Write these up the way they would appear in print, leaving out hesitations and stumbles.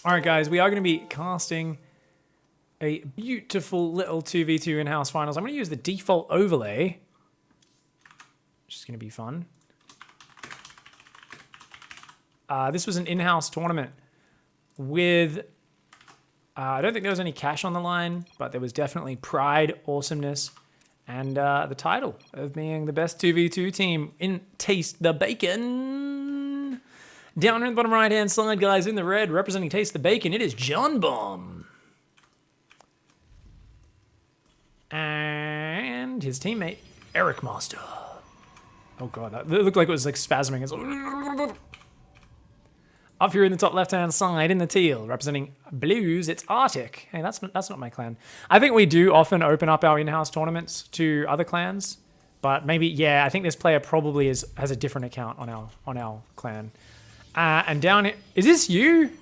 All right, guys, we are going to be casting a beautiful little 2v2 in-house finals. I'm going to use the default overlay, which is going to be fun. This was an in-house tournament with, I don't think there was any cash on the line, but there was definitely pride, awesomeness, and the title of being the best 2v2 team in Taste the Bacon. Down in the bottom right-hand side, guys, in the red, representing Taste the Bacon, it is John Bomb. And his teammate, Eric Master. Oh god, that looked like it was like spasming. It's like... Up here in the top left-hand side, in the teal, representing blues, it's Arctic. Hey, that's not my clan. I think we do often open up our in-house tournaments to other clans, but maybe, yeah, I think this player probably has a different account on our clan. And down here, is this you?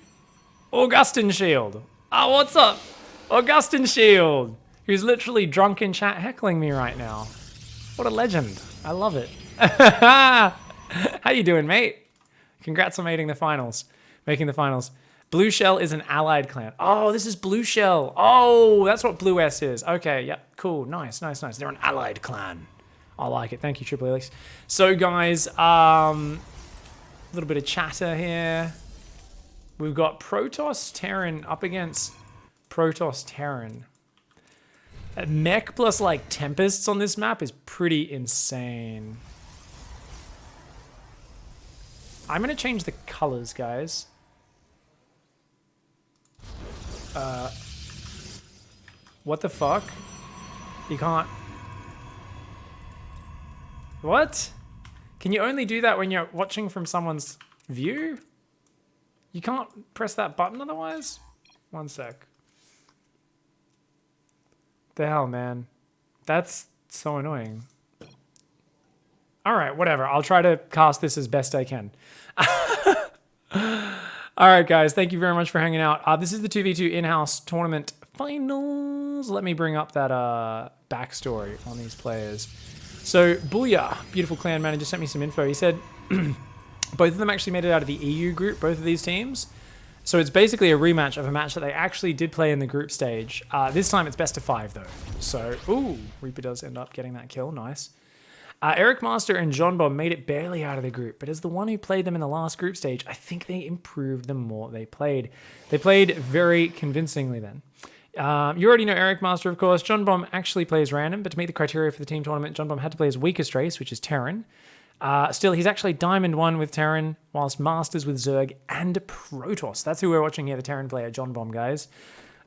Augustin Shield. Oh, what's up? Augustin Shield, who's literally drunk in chat heckling me right now. What a legend. I love it. How you doing, mate? Congrats on making the finals. Blueshell is an allied clan. Oh, this is Blueshell. Oh, that's what Blue S is. Okay, yeah, cool, nice. They're an allied clan. I like it. Thank you, Triple Helix. So, guys, a little bit of chatter here. We've got Protoss Terran up against Protoss Terran. Mech plus, like, Tempests on this map is pretty insane. I'm going to change the colors, guys. What the fuck? You can't... What? Can you only do that when you're watching from someone's view? You can't press that button otherwise? One sec. The hell, man? That's so annoying. All right, whatever. I'll try to cast this as best I can. All right, guys. Thank you very much for hanging out. This is the 2v2 in-house tournament finals. Let me bring up that backstory on these players. So, Booyah, beautiful clan manager, sent me some info. He said both of them actually made it out of the EU group, both of these teams. So it's basically a rematch of a match that they actually did play in the group stage. This time it's best of 5, though. So, ooh, Reaper does end up getting that kill. Nice. Eric Master and John Bob made it barely out of the group, but as the one who played them in the last group stage, I think they improved the more they played. They played very convincingly then. You already know Eric Master, of course. John Bomb actually plays random, but to meet the criteria for the team tournament, John Bomb had to play his weakest race, which is Terran. Still, he's actually Diamond 1 with Terran, whilst Masters with Zerg and Protoss. That's who we're watching here, the Terran player, John Bomb, guys.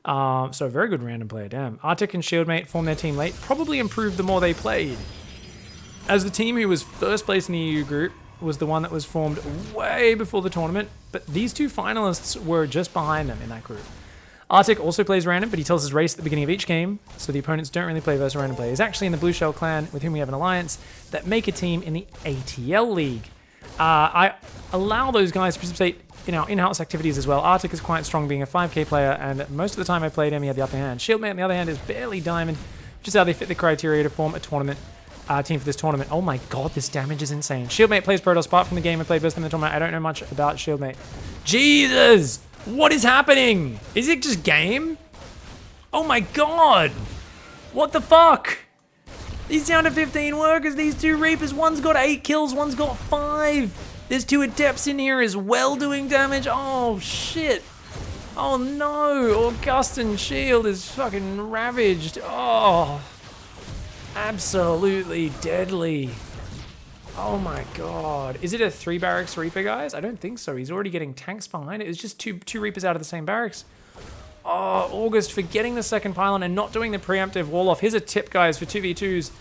So very good random player, damn. Arctic and Shieldmate formed their team late, probably improved the more they played. As the team who was first place in the EU group was the one that was formed way before the tournament, but these two finalists were just behind them in that group. Arctic also plays random, but he tells his race at the beginning of each game, so the opponents don't really play versus random players. He's actually in the Blueshell clan, with whom we have an alliance, that make a team in the ATL League. I allow those guys to participate in our in-house activities as well. Arctic is quite strong, being a 5k player, and most of the time I played him, he had the upper hand. Shieldmate, on the other hand, is barely Diamond, which is how they fit the criteria to form a tournament. Team for this tournament. Oh my god, this damage is insane. Shieldmate plays Protoss apart from the game and played versus them in the tournament. I don't know much about Shieldmate. Jesus! What is happening? Is it just game? Oh my god! What the fuck? He's down to 15 workers, these two Reapers. One's got 8 kills, one's got 5. There's 2 Adepts in here as well doing damage. Oh shit. Oh no, Augustin Shield is fucking ravaged. Oh. Absolutely deadly. Oh my god. Is it a 3 barracks Reaper, guys? I don't think so. He's already getting tanks behind it. It's just two Reapers out of the same barracks. Oh, August for getting the second pylon and not doing the preemptive wall off. Here's a tip, guys, for 2v2s.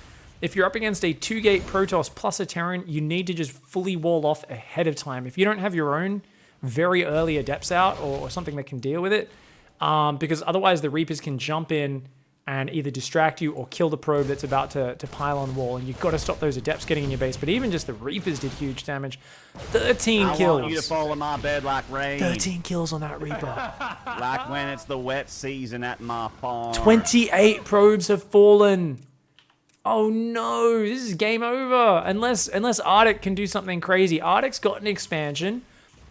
If you're up against a 2-gate Protoss plus a Terran, you need to just fully wall off ahead of time. If you don't have your own very early Adepts out or something that can deal with it, because otherwise the Reapers can jump in and either distract you or kill the probe that's about to pile on wall, and you've got to stop those Adepts getting in your base. But even just the Reapers did huge damage. 13 kills. I want you to fall in my bed like rain. 13 kills on that Reaper. Like when it's the wet season at my farm. 28 probes have fallen. Oh no, this is game over. Unless Arctic can do something crazy. Arctic's got an expansion.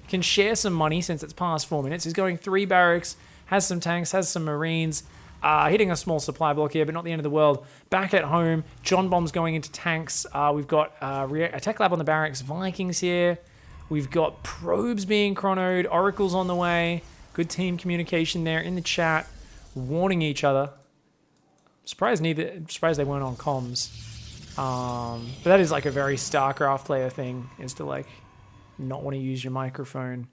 can share some money since it's past 4 minutes. He's going 3 barracks, has some tanks, has some marines, hitting a small supply block here, but not the end of the world. Back at home, John Bomb's going into tanks. We've got a tech lab on the barracks, Vikings here. We've got probes being chronoed, oracles on the way. Good team communication there in the chat, warning each other. Surprised they weren't on comms. But that is like a very StarCraft player thing, is to like not want to use your microphone,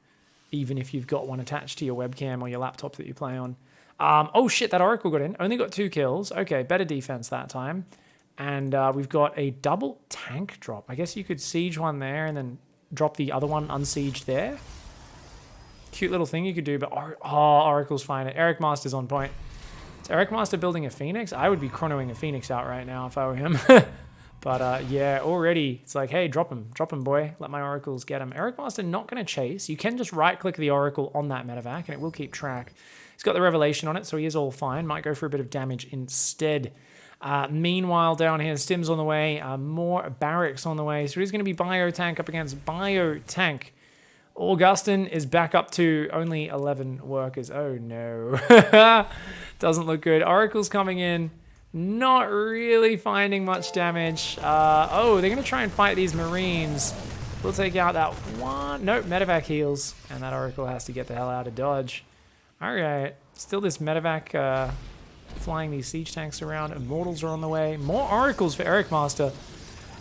even if you've got one attached to your webcam or your laptop that you play on. Oh shit, that Oracle got in. Only got 2 kills. Okay, better defense that time. And we've got a double tank drop. I guess you could siege one there and then drop the other one unsieged there. Cute little thing you could do, but Oracle's fine. Eric Master's on point. Is Eric Master building a Phoenix? I would be chronoing a Phoenix out right now if I were him. But yeah, already it's like, hey, drop him, boy. Let my oracles get him. Eric Master not going to chase. You can just right-click the oracle on that medevac, and it will keep track. He's got the revelation on it, so he is all fine. Might go for a bit of damage instead. Meanwhile, down here, Stim's on the way. More barracks on the way. So he's going to be Biotank up against Biotank. Augustin is back up to only 11 workers. Oh, no. Doesn't look good. Oracle's coming in. Not really finding much damage. Oh, they're going to try and fight these Marines. We'll take out that one. Nope, medevac heals. And that Oracle has to get the hell out of Dodge. All right. Still this medevac flying these siege tanks around. Immortals are on the way. More Oracles for Eric Master.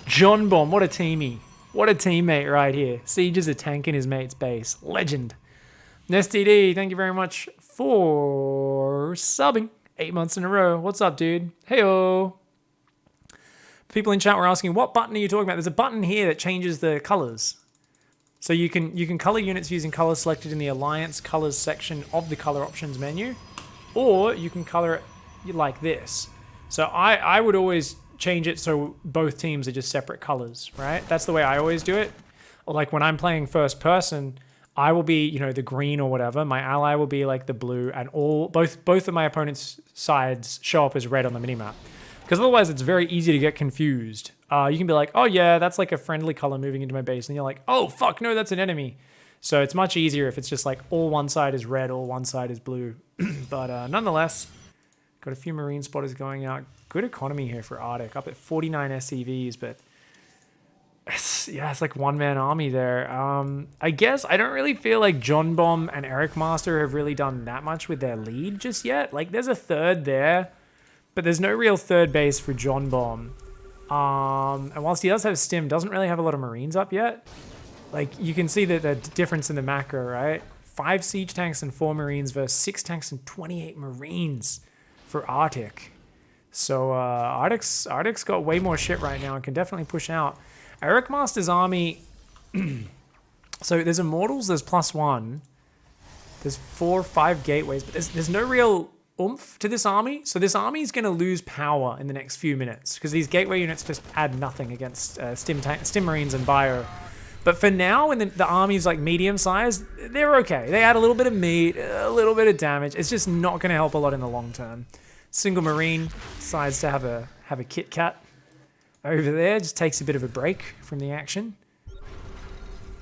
John Bomb, what a teamie. What a teammate right here. Siege is a tank in his mate's base. Legend. NestDD, thank you very much for subbing. 8 months in a row. What's up, dude? Hey-o. People in chat were asking, what button are you talking about? There's a button here that changes the colors. So you can color units using colors selected in the Alliance Colors section of the color options menu, or you can color it like this. So I would always change it so both teams are just separate colors, right? That's the way I always do it. Or like when I'm playing first person, I will be, you know, the green or whatever. My ally will be like the blue, and both of my opponent's sides show up as red on the minimap. Because otherwise it's very easy to get confused. You can be like, oh yeah, that's like a friendly color moving into my base. And you're like, oh fuck, no, that's an enemy. So it's much easier if it's just like all one side is red, all one side is blue. But nonetheless, got a few Marine spotters going out. Good economy here for Arctic, up at 49 SCVs, but it's like one-man army there. I guess I don't really feel like John Bomb and Eric Master have really done that much with their lead just yet. Like, there's a third there, but there's no real third base for John Bomb. And whilst he does have Stim, doesn't really have a lot of Marines up yet. Like, you can see the difference in the macro, right? 5 siege tanks and 4 Marines versus 6 tanks and 28 Marines for Arctic. So Arctic's got way more shit right now and can definitely push out. Eric Master's army, so there's Immortals, there's +1, there's 4 or 5 gateways, but there's no real oomph to this army. So this army is going to lose power in the next few minutes because these gateway units just add nothing against Stim Marines and Bio. But for now, when the army's like medium sized, they're okay. They add a little bit of meat, a little bit of damage. It's just not going to help a lot in the long term. Single Marine decides to have a Kit Kat over there, just takes a bit of a break from the action.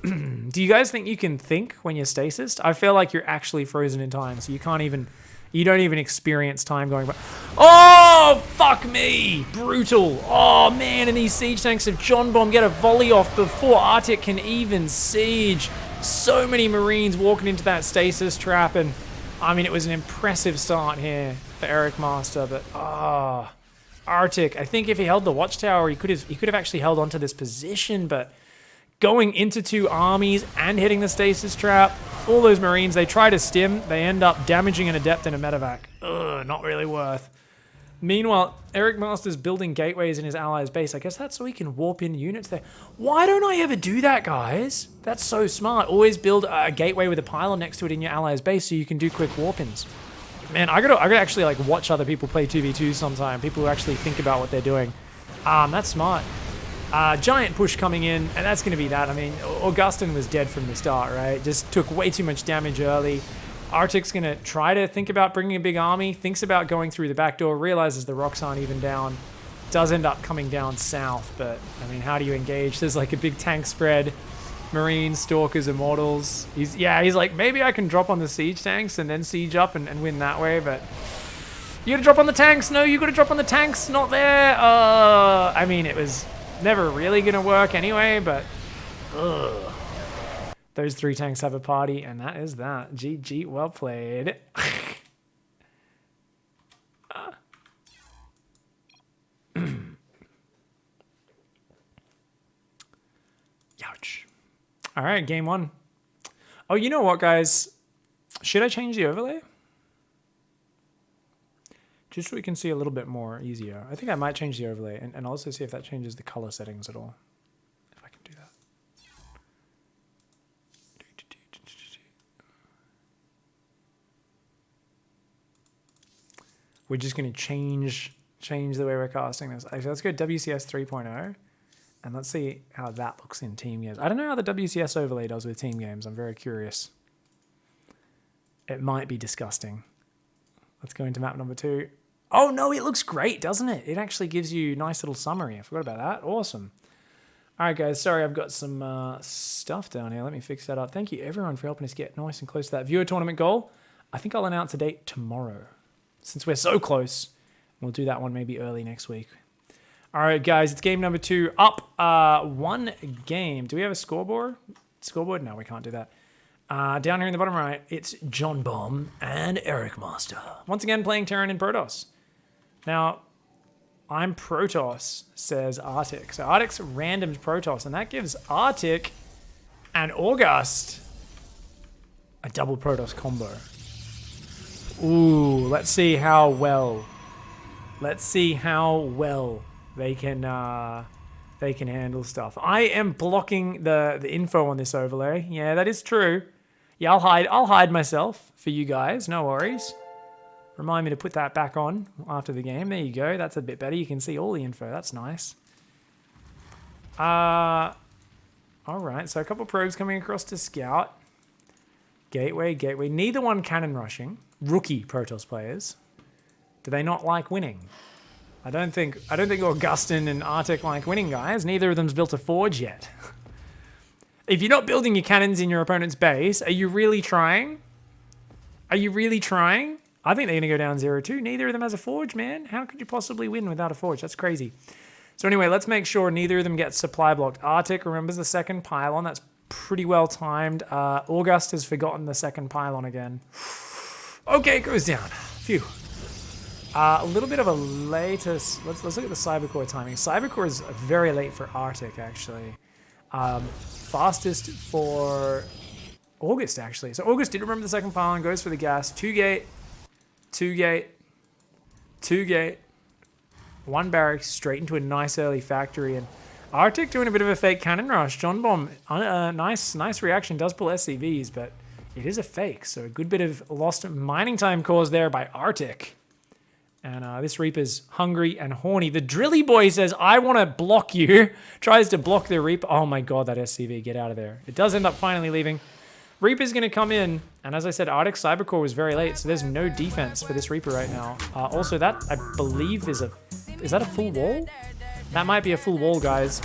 Do you guys think you can think when you're stasis? I feel like you're actually frozen in time, so you don't even experience time going by. Oh, fuck me! Brutal. Oh, man, and these siege tanks of John Bomb get a volley off before Arctic can even siege. So many Marines walking into that stasis trap, and I mean, it was an impressive start here for Eric Master, but Arctic, I think if he held the watchtower, he could have actually held onto this position, but going into 2 armies and hitting the stasis trap, all those Marines, they try to stim, they end up damaging an adept and a medevac. Ugh, not really worth. Meanwhile, Eric Master's building gateways in his allies' base. I guess that's so he can warp in units there. Why don't I ever do that, guys? That's so smart. Always build a gateway with a pylon next to it in your allies' base so you can do quick warp-ins. Man, I gotta actually like watch other people play 2v2 sometime. People who actually think about what they're doing. That's smart. Giant push coming in, and that's gonna be that. I mean, Augustin was dead from the start, right? Just took way too much damage early. Arctic's gonna try to think about bringing a big army, thinks about going through the back door, realizes the rocks aren't even down, does end up coming down south, but I mean, how do you engage? There's like a big tank spread. Marines, Stalkers, Immortals. He's like, maybe I can drop on the siege tanks and then siege up and win that way, but you gotta drop on the tanks. No, you gotta drop on the tanks. Not there. I mean, it was never really gonna work anyway, but those 3 tanks have a party, and that is that. GG, well played. Ouch. All right, game 1. Oh, you know what, guys? Should I change the overlay? Just so we can see a little bit more easier. I think I might change the overlay and also see if that changes the color settings at all. If I can do that. We're just going to change the way we're casting this. Actually, let's go WCS 3.0. And let's see how that looks in team games. I don't know how the WCS overlay does with team games. I'm very curious. It might be disgusting. Let's go into map number 2. Oh, no, it looks great, doesn't it? It actually gives you a nice little summary. I forgot about that. Awesome. All right, guys. Sorry, I've got some stuff down here. Let me fix that up. Thank you, everyone, for helping us get nice and close to that viewer tournament goal. I think I'll announce a date tomorrow. Since we're so close, we'll do that one maybe early next week. All right, guys, it's game number 2. Up 1 game. Do we have a scoreboard? No, we can't do that. Down here in the bottom right, it's John Bomb and Eric Master. Once again, playing Terran and Protoss. Now, I'm Protoss, says Arctic. So Arctic's randoms Protoss, and that gives Arctic and August a double Protoss combo. Ooh, let's see how well. They can handle stuff. I am blocking the info on this overlay. Yeah, that is true. Yeah, I'll hide myself for you guys. No worries. Remind me to put that back on after the game. There you go. That's a bit better. You can see all the info. That's nice. All right. So a couple probes coming across to scout. Gateway. Neither one cannon rushing. Rookie Protoss players. Do they not like winning? I don't think Augustin and Arctic like winning, guys. Neither of them's built a forge yet. If you're not building your cannons in your opponent's base, are you really trying? I think they're going to go down 0-2. Neither of them has a forge, man. How could you possibly win without a forge? That's crazy. So anyway, let's make sure neither of them gets supply blocked. Arctic remembers the second pylon. That's pretty well timed. August has forgotten the second pylon again. Okay, it goes down. Phew. A little bit of a latest. Let's look at the Cybercore timing. Cybercore is very late for Arctic, actually. Fastest for August, actually. So August did remember the second pylon, goes for the gas. 2-gate, 2-gate, 2-gate, 1 barracks, straight into a nice early factory. And Arctic doing a bit of a fake cannon rush. John Bomb, nice reaction. Does pull SCVs, but it is a fake. So a good bit of lost mining time caused there by Arctic. And this Reaper's hungry and horny. The Drilly Boy says, I want to block you. Tries to block the Reaper. Oh my god, that SCV. Get out of there. It does end up finally leaving. Reaper's going to come in. And as I said, Arctic Cybercore was very late, so there's no defense for this Reaper right now. Also, that, I believe, is that a full wall? That might be a full wall, guys.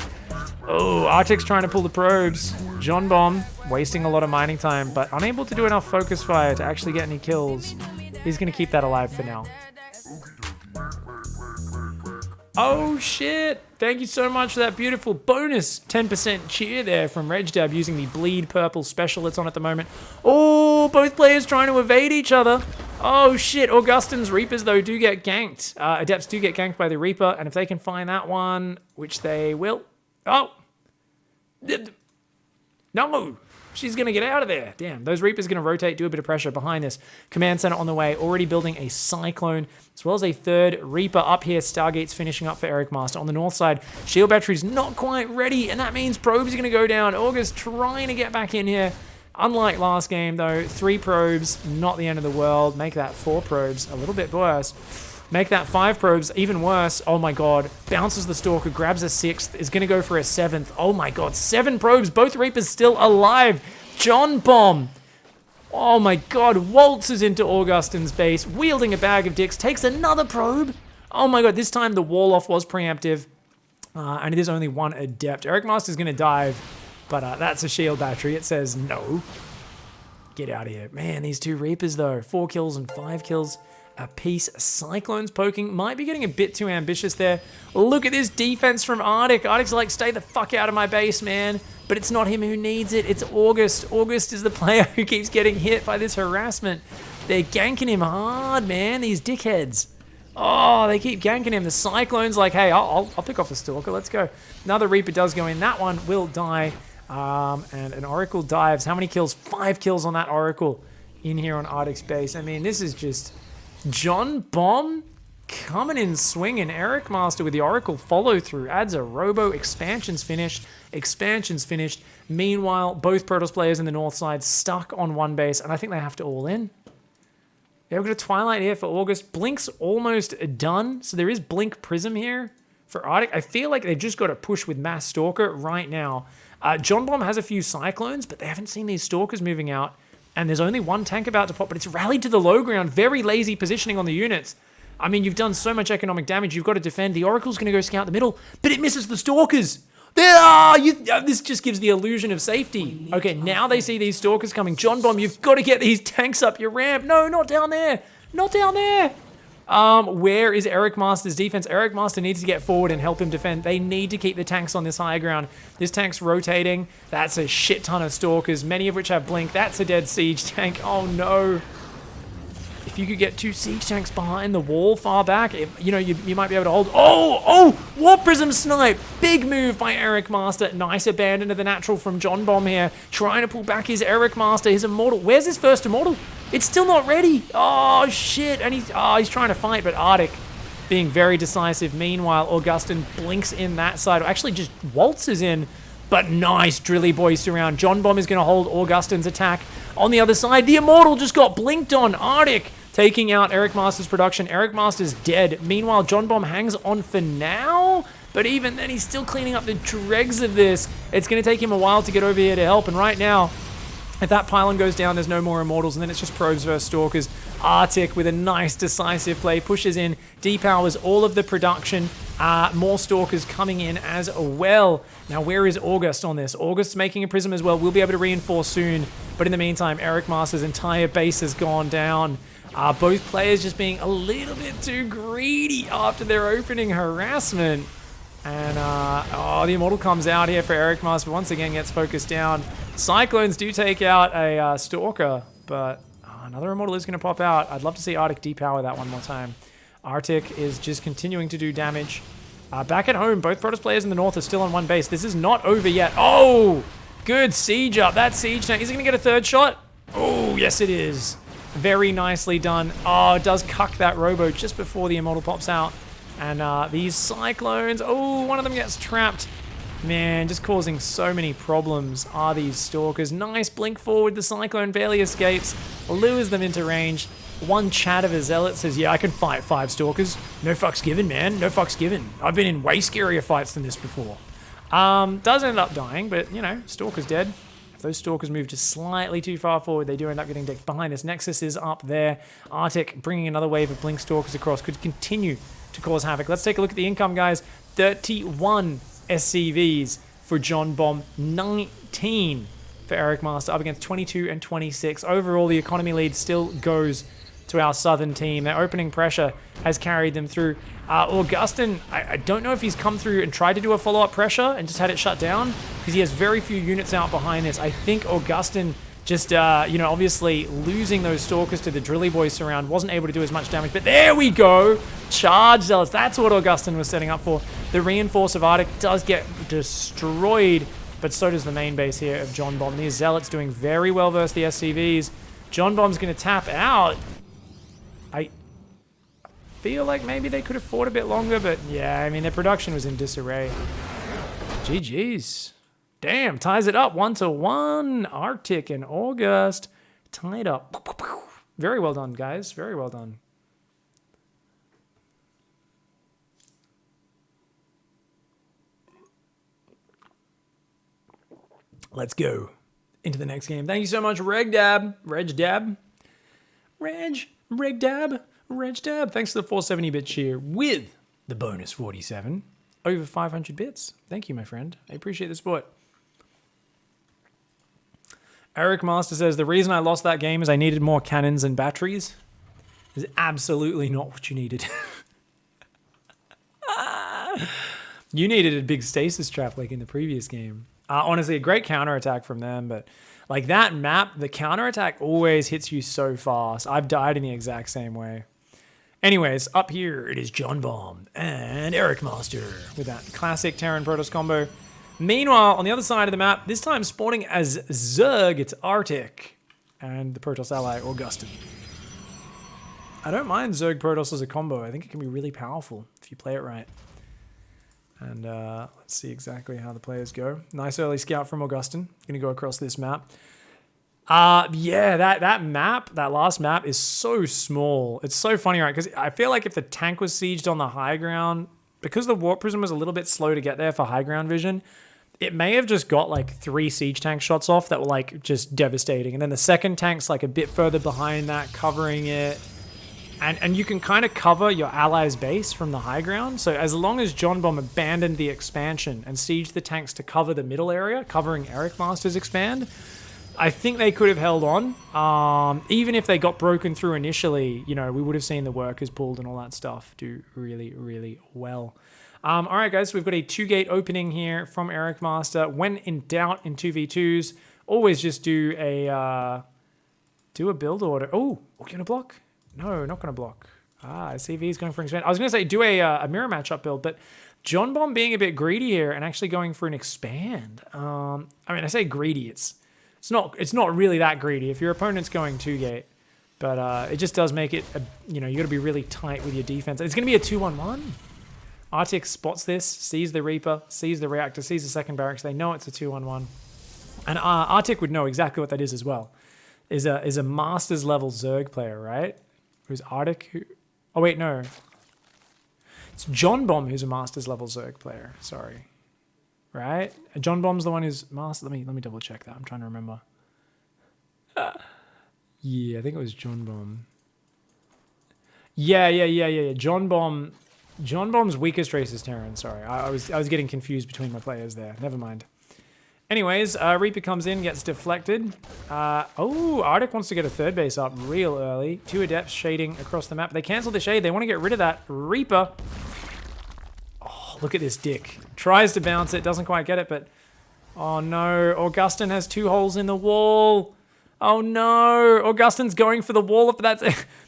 Oh, Arctic's trying to pull the probes. John Bomb, wasting a lot of mining time, but unable to do enough focus fire to actually get any kills. He's going to keep that alive for now. Oh shit! Thank you so much for that beautiful bonus 10% cheer there from RegDab using the bleed purple special that's on at the moment. Oh, both players trying to evade each other. Oh shit, Augustin's Reapers though do get ganked. Adepts do get ganked by the Reaper, and if they can find that one, which they will. Oh! No! She's going to get out of there. Damn, those Reapers going to rotate, do a bit of pressure behind this. Command center on the way, already building a Cyclone, as well as a third Reaper up here. Stargate's finishing up for Eric Master. On the north side, shield battery's not quite ready, and that means probes are going to go down. August trying to get back in here. Unlike last game, though, 3 probes, not the end of the world. Make that 4 probes a little bit worse. Make that 5 probes even worse. Oh my god. Bounces the Stalker, grabs a 6th, is going to go for a 7th. Oh my god, 7 probes, both Reapers still alive. John Bomb. Oh my god, waltzes into Augustin's base, wielding a bag of dicks, takes another probe. Oh my god, this time the wall off was preemptive. And it is only 1 adept. Eric Master's going to dive. But that's a shield battery. It says no. Get out of here. Man, these two Reapers, though. 4 kills and 5 kills apiece. Cyclones poking. Might be getting a bit too ambitious there. Look at this defense from Arctic. Arctic's like, stay the fuck out of my base, man. But it's not him who needs it. It's August. August is the player who keeps getting hit by this harassment. They're ganking him hard, man. These dickheads. Oh, they keep ganking him. The Cyclone's like, hey, I'll pick off the Stalker. Let's go. Another Reaper does go in. That one will die. And an Oracle dives. How many kills? 5 kills on that Oracle in here on Arctic's base. I mean, this is just John Bomb coming in swinging. Eric Master with the Oracle follow through. Adds a Robo. Expansion's finished. Expansion's finished. Meanwhile, both Protoss players in the north side stuck on one base. And I think they have to all in. Yeah, we've got a Twilight here for August. Blink's almost done. So there is Blink Prism here for Arctic. I feel like they've just got to push with Mass Stalker right now. John Bomb has a few Cyclones, but they haven't seen these Stalkers moving out. And there's only one tank about to pop, but it's rallied to the low ground. Very lazy positioning on the units. I mean, you've done so much economic damage. You've got to defend. The Oracle's going to go scout the middle, but it misses the Stalkers. This just gives the illusion of safety. Okay, now they see these Stalkers coming. John Bomb, you've got to get these tanks up your ramp. No, not down there. Not down there. Where is Eric Master's defense? Eric Master needs to get forward and help him defend. They need to keep the tanks on this high ground. This tank's rotating. That's a shit ton of Stalkers, many of which have Blink. That's a dead siege tank. Oh no. If you could get 2 siege tanks behind the wall far back, you might be able to hold. Oh, Warp Prism snipe. Big move by Eric Master. Nice abandon of the natural from John Bomb here. Trying to pull back his Eric Master, his Immortal. Where's his first Immortal? It's still not ready. Oh, shit. And he's trying to fight, but Arctic being very decisive. Meanwhile, Augustin blinks in that side. Actually, just waltzes in. But nice Drilly Boy surround. John Bomb is going to hold Augustin's attack. On the other side, the Immortal just got blinked on. Arctic taking out Eric Master's production. Eric Master's dead. Meanwhile, John Bomb hangs on for now. But even then, he's still cleaning up the dregs of this. It's going to take him a while to get over here to help. And right now, if that pylon goes down, there's no more Immortals, and then it's just Probes versus Stalkers. Arctic with a nice decisive play, pushes in, depowers all of the production. More Stalkers coming in as well. Now, where is August on this? August's making a Prism as well. We'll be able to reinforce soon. But in the meantime, Eric Master's entire base has gone down. Both players just being a little bit too greedy after their opening harassment. And, the Immortal comes out here for Eric Master. Once again, gets focused down. Cyclones do take out a Stalker, but another Immortal is going to pop out. I'd love to see Arctic depower that one more time. Arctic is just continuing to do damage. Back at home, both Protoss players in the north are still on one base. This is not over yet. Oh, good siege up. That siege tank. Is it going to get a third shot? Oh, yes it is. Very nicely done. Oh, it does cuck that Robo just before the Immortal pops out. And these Cyclones, one of them gets trapped. Man, just causing so many problems are these Stalkers. Nice blink forward, the Cyclone barely escapes, lures them into range. One chat of a Zealot says, yeah, I can fight 5 Stalkers. No fucks given, man. No fucks given. I've been in way scarier fights than this before. Does end up dying, but, Stalker's dead. If those Stalkers move just slightly too far forward, they do end up getting decked behind. This Nexus is up there. Arctic bringing another wave of Blink Stalkers across could continue to cause havoc. Let's take a look at the income, guys. 31 SCVs for John Bomb, 19 for Eric Master, up against 22 and 26. Overall, the economy lead still goes to our southern team. Their opening pressure has carried them through. Augustin, I don't know if he's come through and tried to do a follow-up pressure and just had it shut down, because he has very few units out behind this. I think Augustin just, obviously losing those Stalkers to the Drilly Boy surround wasn't able to do as much damage, but there we go! Charge Zealots, that's what Augustin was setting up for. The Reinforce of Arctic does get destroyed, but so does the main base here of John Bomb. These Zealots doing very well versus the SCVs. John Bomb's going to tap out. I feel like maybe they could have fought a bit longer, but yeah, I mean, their production was in disarray. GG's. Damn, ties it up 1-1. Arctic and August tied up. Very well done, guys. Very well done. Let's go into the next game. Thank you so much, Regdab. Thanks for the 470-bit cheer with the bonus 47. Over 500 bits. Thank you, my friend. I appreciate the support. Eric Master says, the reason I lost that game is I needed more cannons and batteries. Is absolutely not what you needed. You needed a big stasis trap like in the previous game. Honestly, a great counterattack from them, but like that map, the counterattack always hits you so fast. I've died in the exact same way. Anyways, up here it is John Bomb and Eric Master with that classic Terran Protoss combo. Meanwhile, on the other side of the map, this time spawning as Zerg, it's Arctic and the Protoss ally Augustin. I don't mind Zerg Protoss as a combo. I think it can be really powerful if you play it right. And let's see exactly how the players go. Nice early scout from Augustin. Gonna go across this map. Yeah, that map, that last map is so small. It's so funny, right? Because I feel like if the tank was sieged on the high ground, because the warp prism was a little bit slow to get there for high ground vision, it may have just got like 3 siege tank shots off that were like just devastating. And then the second tank's like a bit further behind that, covering it. And you can kind of cover your allies' base from the high ground. So as long as John Bomb abandoned the expansion and sieged the tanks to cover the middle area, covering Eric Master's expand, I think they could have held on. Even if they got broken through initially, you know, we would have seen the workers pulled and all that stuff do really, really well. All right, guys, so we've got a 2-gate opening here from Eric Master. When in doubt in 2v2s, always just do a build order. Oh, we're going to block? No, not going to block. CV is going for an expand. I was going to say do a mirror matchup build, but John Bomb being a bit greedy here and actually going for an expand. I mean, I say greedy. It's not really that greedy if your opponent's going 2-gate, but it just does make it. You got to be really tight with your defense. It's going to be a 2-1-1. Arctic spots this, sees the Reaper, sees the reactor, sees the second barracks. They know it's a 2-1-1, and Arctic would know exactly what that is as well. Is a Masters level Zerg player, right? Who's Arctic? Oh wait, no. It's John Bomb who's a Masters level Zerg player. Sorry, right? John Bomb's the one who's Master. Let me double check that. I'm trying to remember. Yeah, I think it was John Bomb. Yeah. John Bomb's weakest race is Terran. Sorry, I was getting confused between my players there. Never mind. Anyways, Reaper comes in, gets deflected. Arctic wants to get a third base up real early. 2 Adepts shading across the map. They cancel the shade. They want to get rid of that. Reaper. Oh, look at this dick. Tries to bounce it. Doesn't quite get it, but... Oh, no. Augustin has 2 holes in the wall. Oh, no. Augustin's going for the wall.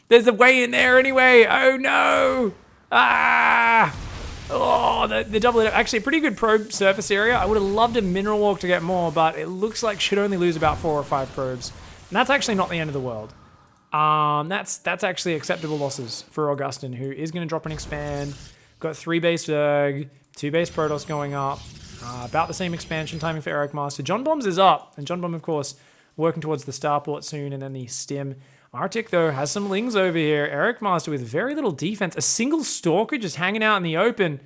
There's a way in there anyway. Oh, no. Ah! Oh, the double hit. Actually, pretty good probe surface area. I would have loved a mineral walk to get more, but it looks like should only lose about 4 or 5 probes. And that's actually not the end of the world. That's actually acceptable losses for Augustin, who is going to drop an expand. Got 3 base Zerg, 2 base Protoss going up. About the same expansion timing for Eric Master. John Bombs is up, and John Bomb, of course, working towards the starport soon, and then the stim. Arctic, though, has some lings over here. Eric Master with very little defense. A single Stalker just hanging out in the open.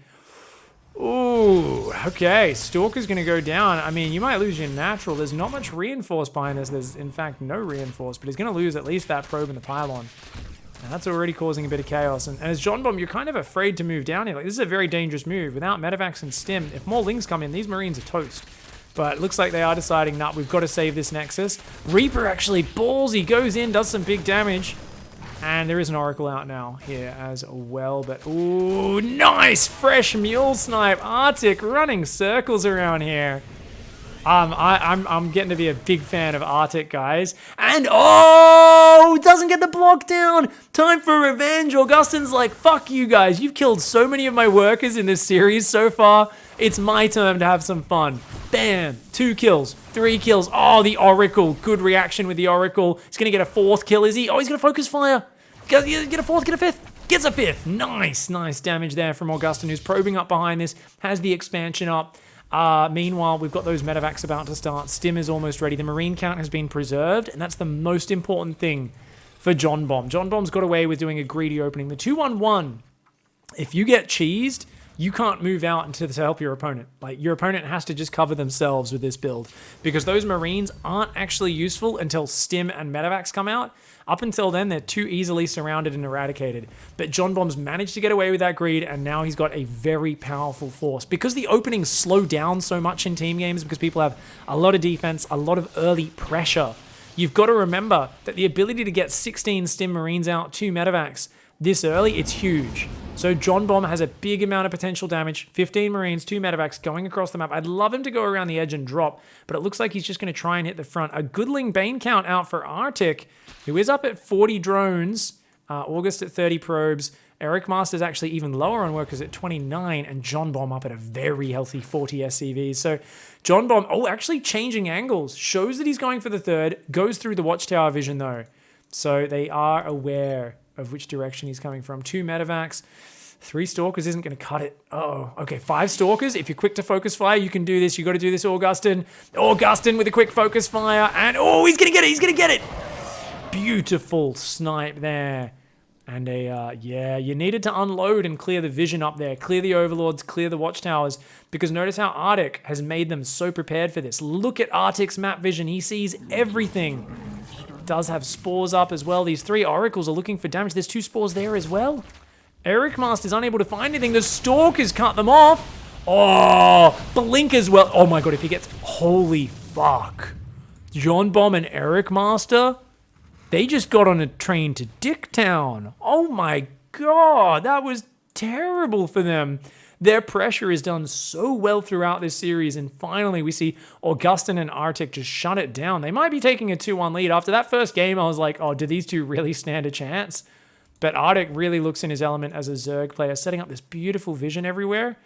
Ooh, okay. Stalker's going to go down. I mean, you might lose your natural. There's not much reinforce behind this. There's, in fact, no reinforce, but he's going to lose at least that probe in the pylon. And that's already causing a bit of chaos. And as John Bomb, you're kind of afraid to move down here. Like, this is a very dangerous move. Without Medivacs and Stim, if more lings come in, these Marines are toast. But it looks like they are deciding, nah, we've got to save this Nexus. Reaper actually ballsy, goes in, does some big damage. And there is an Oracle out now here as well. But, ooh, nice fresh mule snipe. Arctic running circles around here. I'm getting to be a big fan of Arctic, guys. And, oh, doesn't get the block down. Time for revenge. Augustin's like, fuck you guys. You've killed so many of my workers in this series so far. It's my turn to have some fun. Bam. 2 kills. 3 kills. Oh, the Oracle. Good reaction with the Oracle. He's going to get a 4th kill, is he? Oh, he's going to focus fire. Get a 4th, get a 5th. Gets a 5th. Nice damage there from Augustin, who's probing up behind this. Has the expansion up. Meanwhile, we've got those medevacs about to start. Stim is almost ready. The Marine count has been preserved, and that's the most important thing for John Bomb. John Bomb's got away with doing a greedy opening. The 2-1-1, if you get cheesed you can't move out to help your opponent. Like, your opponent has to just cover themselves with this build, because those Marines aren't actually useful until Stim and Medevacs come out. Up until then, they're too easily surrounded and eradicated. But John Bomb's managed to get away with that greed, and now he's got a very powerful force. Because the openings slow down so much in team games, because people have a lot of defense, a lot of early pressure, you've got to remember that the ability to get 16 Stim Marines out, 2 Medevacs this early, it's huge. So John Bomb has a big amount of potential damage. 15 Marines, 2 Medevacs going across the map. I'd love him to go around the edge and drop, but it looks like he's just going to try and hit the front. A goodling Bane count out for Arctic, who is up at 40 drones. August at 30 probes. Eric Master's actually even lower on workers at 29, and John Bomb up at a very healthy 40 SCVs. So John Bomb, actually changing angles. Shows that he's going for the third. Goes through the watchtower vision though. So they are aware of which direction he's coming from. 2 Medevacs. 3 Stalkers isn't going to cut it. Okay, 5 Stalkers. If you're quick to focus fire, you can do this. You got to do this, Augustin. Augustin with a quick focus fire. And, he's going to get it. He's going to get it. Beautiful snipe there. And you needed to unload and clear the vision up there. Clear the Overlords, clear the Watchtowers. Because notice how Arctic has made them so prepared for this. Look at Arctic's map vision. He sees everything. Does have spores up as well. These 3 Oracles are looking for damage. There's 2 spores there as well. Eric Master's unable to find anything. The Stalkers cut them off. Blink as well. Oh my god, if he gets... Holy fuck. John Bomb and Eric Master, they just got on a train to Dicktown. Oh my god, that was terrible for them. Their pressure is done so well throughout this series, and finally we see Augustin and Arctic just shut it down. They might be taking a 2-1 lead. After that first game, I was like, do these two really stand a chance? But Arctic really looks in his element as a Zerg player, setting up this beautiful vision everywhere.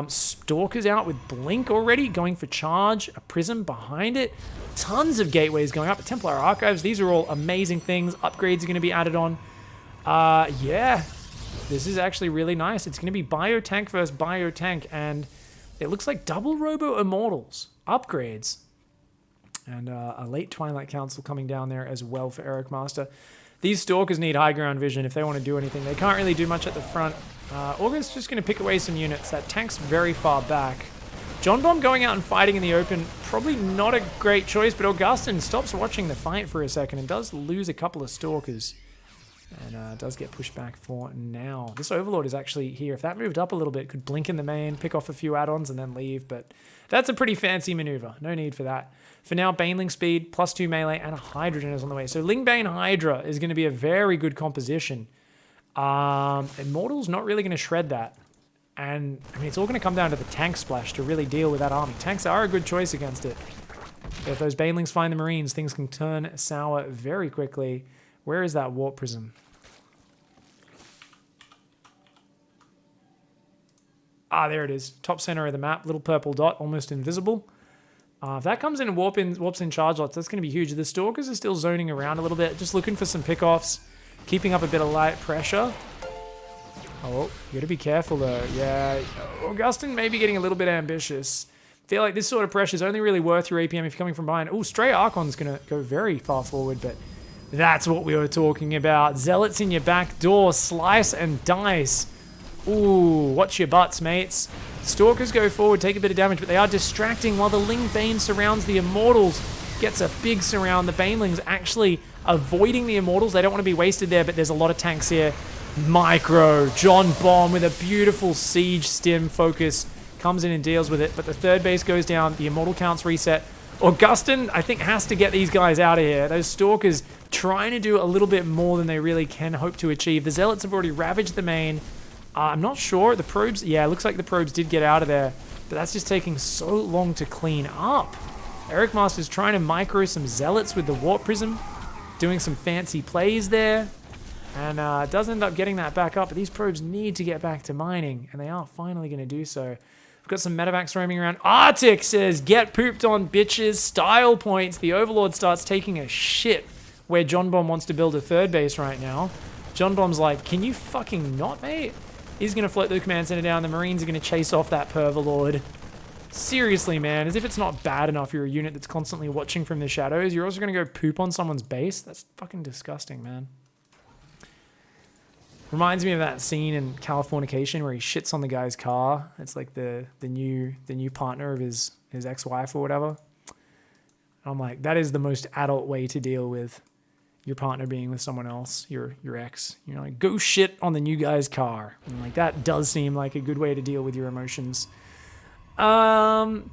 Stalker's out with Blink already, going for charge. A Prism behind it. Tons of gateways going up. Templar Archives, these are all amazing things. Upgrades are going to be added on. Yeah. This is actually really nice. It's going to be Biotank versus Biotank, and it looks like double Robo Immortals. Upgrades. And a late Twilight Council coming down there as well for Eric Master. These Stalkers need high ground vision if they want to do anything. They can't really do much at the front. August's just going to pick away some units. That tank's very far back. John Bomb going out and fighting in the open, probably not a great choice, but Augustin stops watching the fight for a second and does lose a couple of Stalkers. And does get pushed back for now. This Overlord is actually here. If that moved up a little bit, could blink in the main, pick off a few add-ons, and then leave. But that's a pretty fancy maneuver. No need for that. For now, Baneling speed, +2 melee, and a Hydrogen is on the way. So Lingbane Hydra is going to be a very good composition. Immortal's not really going to shred that. And, I mean, it's all going to come down to the tank splash to really deal with that army. Tanks are a good choice against it. But if those Banelings find the Marines, things can turn sour very quickly. Where is that Warp Prism? There it is. Top center of the map. Little purple dot, almost invisible. If that comes in and warps in charge lots, that's going to be huge. The Stalkers are still zoning around a little bit, just looking for some pickoffs, keeping up a bit of light pressure. You got to be careful though. Yeah, Augustin may be getting a little bit ambitious. Feel like this sort of pressure is only really worth your APM if you're coming from behind. Stray Archon's going to go very far forward, but that's what we were talking about. Zealots in your back door, slice and dice. Watch your butts, mates. Stalkers go forward, take a bit of damage, but they are distracting while the Ling Bane surrounds the Immortals. Gets a big surround. The Banelings actually avoiding the Immortals. They don't want to be wasted there, but there's a lot of tanks here. Micro. John Bomb with a beautiful siege stim focus. Comes in and deals with it, but the third base goes down. The Immortal counts reset. Augustin, I think, has to get these guys out of here. Those Stalkers trying to do a little bit more than they really can hope to achieve. The Zealots have already ravaged the main. I'm not sure. The probes, yeah, it looks like the probes did get out of there, but that's just taking so long to clean up. Eric Master's trying to micro some Zealots with the Warp Prism, doing some fancy plays there, and does end up getting that back up, but these probes need to get back to mining, and they are finally going to do so. We've got some medevacs roaming around. Arctic says, get pooped on, bitches. Style points. The Overlord starts taking a shit where John Bomb wants to build a third base right now. John Bomb's like, can you fucking not, mate? He's going to float the command center down. The Marines are going to chase off that Perverlord. Seriously, man. As if it's not bad enough you're a unit that's constantly watching from the shadows. You're also going to go poop on someone's base? That's fucking disgusting, man. Reminds me of that scene in Californication where he shits on the guy's car. It's like the new partner of his ex-wife or whatever. I'm like, that is the most adult way to deal with your partner being with someone else, your ex. You're like, go shit on the new guy's car. And like, that does seem like a good way to deal with your emotions. All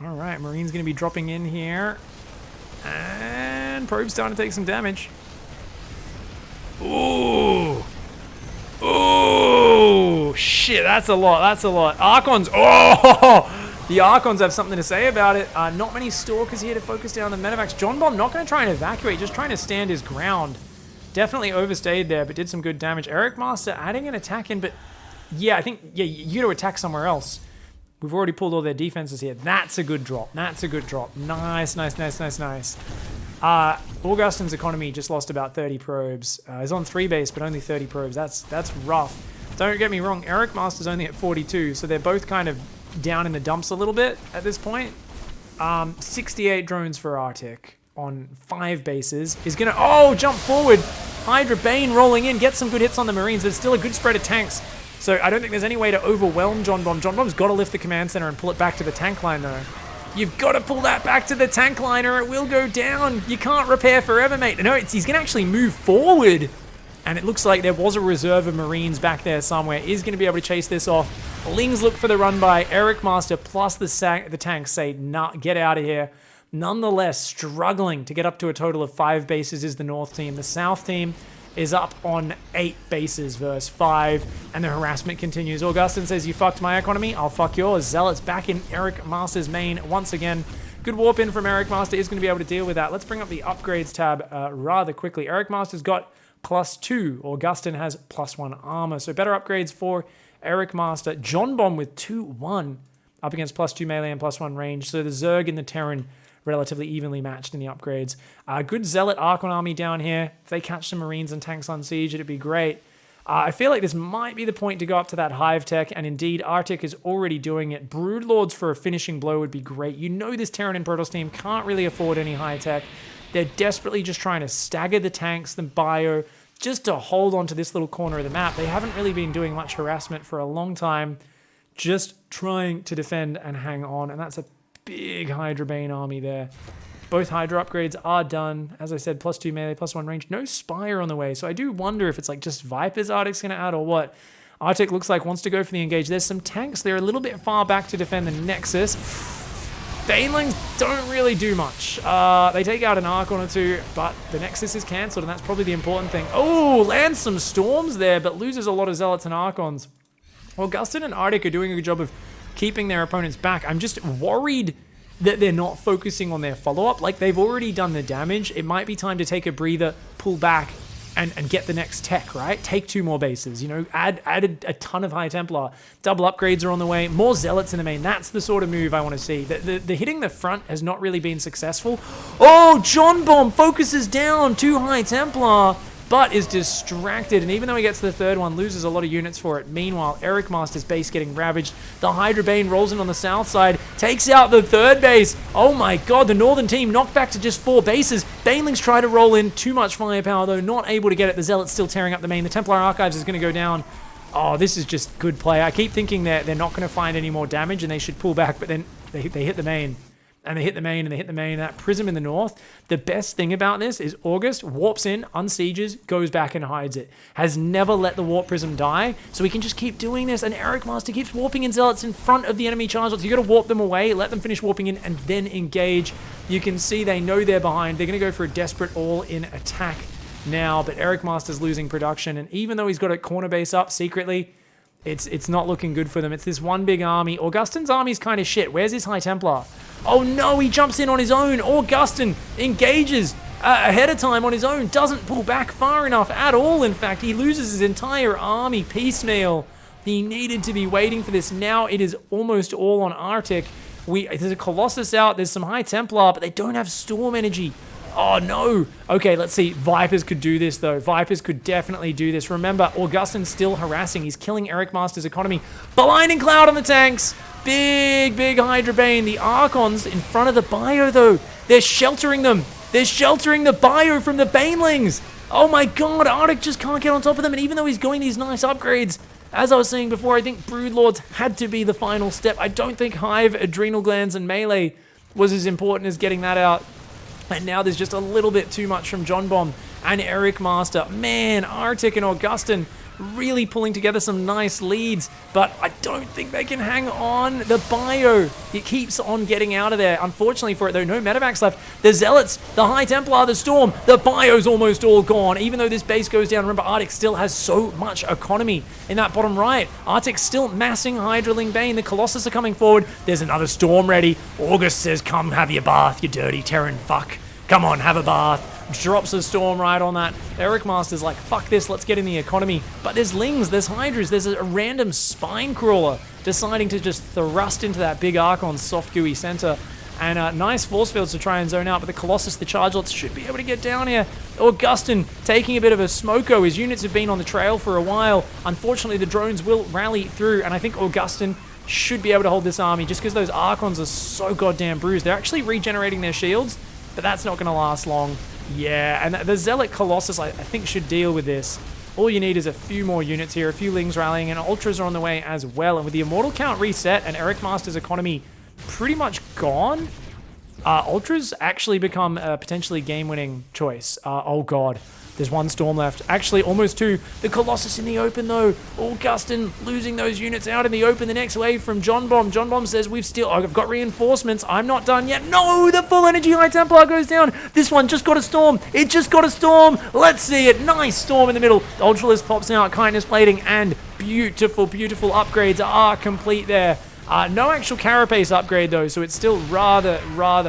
right, Marine's going to be dropping in here. And Probe's starting to take some damage. Ooh. Ooh. Shit, that's a lot. That's a lot. Archons. Oh! The Archons have something to say about it. Not many Stalkers here to focus down the medevacs. John Bomb not going to try and evacuate, just trying to stand his ground. Definitely overstayed there, but did some good damage. Eric Master adding an attack in, but yeah, I think, yeah, you got to attack somewhere else. We've already pulled all their defenses here. That's a good drop. That's a good drop. Nice, nice, nice, nice, nice. Augustin's economy just lost about 30 probes. He's on 3 base, but only 30 probes. That's rough. Don't get me wrong, Eric Master's only at 42, so they're both kind of down in the dumps a little bit at this point. 68 drones for Arctic on 5 bases. Is gonna, oh, jump forward. Hydra Bane rolling in, get some good hits on the Marines. There's still a good spread of tanks. So I don't think there's any way to overwhelm John Bomb. John Bomb's got to lift the command center and pull it back to the tank line, though. You've got to pull that back to the tank line or it will go down. You can't repair forever, mate. No, he's going to actually move forward. And it looks like there was a reserve of Marines back there somewhere. Is going to be able to chase this off. Lings look for the run by. Eric Master plus the tanks say, nah, get out of here. Nonetheless, struggling to get up to a total of 5 bases is the North team. The South team is up on 8 bases versus 5, and the harassment continues. Augustin says, you fucked my economy, I'll fuck yours. Zealot's back in Eric Master's main once again. Good warp in from Eric Master, is going to be able to deal with that. Let's bring up the upgrades tab rather quickly. Eric Master's got +2. Augustin has +1 armor, so better upgrades for Eric Master. John Bomb with 2-1 up against +2 melee and +1 range, so the Zerg and the Terran relatively evenly matched in the upgrades. Good Zealot Archon army down here. If they catch some Marines and tanks on siege, it'd be great. I feel like this might be the point to go up to that Hive Tech, and indeed, Arctic is already doing it. Broodlords for a finishing blow would be great. You know this Terran and Protoss team can't really afford any high tech. They're desperately just trying to stagger the tanks, the bio, just to hold on to this little corner of the map. They haven't really been doing much harassment for a long time, just trying to defend and hang on, and that's a big Hydra Bane army there. Both Hydra upgrades are done. As I said, +2 melee, +1 range. No Spire on the way, so I do wonder if it's like just Vipers Arctic's going to add or what. Arctic looks like wants to go for the engage. There's some tanks. They're a little bit far back to defend the Nexus. Banelings don't really do much. They take out an Archon or 2, but the Nexus is cancelled, and that's probably the important thing. Oh, lands some Storms there, but loses a lot of Zealots and Archons. Augustin and Arctic are doing a good job of keeping their opponents back. I'm just worried that they're not focusing on their follow-up. Like, they've already done the damage. It might be time to take a breather, pull back, and get the next tech, right? Take 2 more bases, you know, add a ton of High Templar. Double upgrades are on the way. More Zealots in the main. That's the sort of move I want to see. The hitting the front has not really been successful. Oh, John Bomb focuses down 2 High Templar, but is distracted, and even though he gets the 3rd one, loses a lot of units for it. Meanwhile, Eric Master's base getting ravaged. The Hydra Bane rolls in on the south side, takes out the 3rd base. Oh my god, the northern team knocked back to just 4 bases. Banelings try to roll in, too much firepower though, not able to get it. The Zealot's still tearing up the main. The Templar Archives is going to go down. Oh, this is just good play. I keep thinking that they're not going to find any more damage and they should pull back, but then they hit the main. And they hit the main, and they hit the main. That Prism in the north. The best thing about this is August warps in, unsieges, goes back and hides it. Has never let the Warp Prism die, so we can just keep doing this. And Eric Master keeps warping in Zealots in front of the enemy charge. So you got to warp them away, let them finish warping in, and then engage. You can see they know they're behind. They're going to go for a desperate all-in attack now, but Eric Master's losing production. And even though he's got a corner base up secretly, it's not looking good for them. It's this one big army. Augustin's army's kind of shit. Where's his High Templar? Oh no, he jumps in on his own. Augustin engages ahead of time on his own. Doesn't pull back far enough at all, in fact. He loses his entire army piecemeal. He needed to be waiting for this. Now it is almost all on Arctic. There's a Colossus out. There's some High Templar, but they don't have Storm energy. Oh no. Okay, let's see. Vipers could do this though. Vipers could definitely do this. Remember, Augustin's still harassing. He's killing Eric Master's economy. Blinding Cloud on the tanks. Big Hydra Bane. The Archons in front of the bio though. They're sheltering them. They're sheltering the bio from the Banelings. Oh my god, Arctic just can't get on top of them, and even though he's going these nice upgrades, as I was saying before, I think Broodlords had to be the final step. I don't think Hive, Adrenal Glands, and Melee was as important as getting that out. And now there's just a little bit too much from John Bomb and Eric Master. Man, Arctic and Augustin really pulling together some nice leads, but I don't think they can hang on. The Bio, it keeps on getting out of there. Unfortunately for it though, no medevacs left. The Zealots, the High Templar, the Storm, the Bio's almost all gone. Even though this base goes down, remember Arctic still has so much economy in that bottom right. Arctic's still massing Hydraling Bane. The Colossus are coming forward. There's another Storm ready. August says, come have your bath, you dirty Terran fuck. Come on, have a bath. Drops a Storm right on that. Eric Master's like, fuck this, let's get in the economy. But there's Lings, there's Hydras, there's a random Spine Crawler deciding to just thrust into that big Archon's soft gooey center. And nice force fields to try and zone out, but the Colossus, the Chargelots should be able to get down here. Augustin taking a bit of a smoko. His units have been on the trail for a while. Unfortunately, the drones will rally through, and I think Augustin should be able to hold this army just because those Archons are so goddamn bruised. They're actually regenerating their shields, but that's not going to last long. Yeah, and the Zealot Colossus, I think, should deal with this. All you need is a few more units here, a few Lings rallying, and Ultras are on the way as well. And with the Immortal count reset and Eric Master's economy pretty much gone, Ultras actually become a potentially game-winning choice. Oh god, there's one Storm left. Actually, almost two. The Colossus in the open, though. Augustin losing those units out in the open. The next wave from John Bomb. John Bomb says, I've got reinforcements. I'm not done yet. No, the full energy High Templar goes down. This one just got a Storm. It just got a Storm. Let's see it. Nice Storm in the middle. Ultralist pops out. Kindness plating and beautiful, beautiful upgrades are complete there. No actual carapace upgrade, though, so it's still rather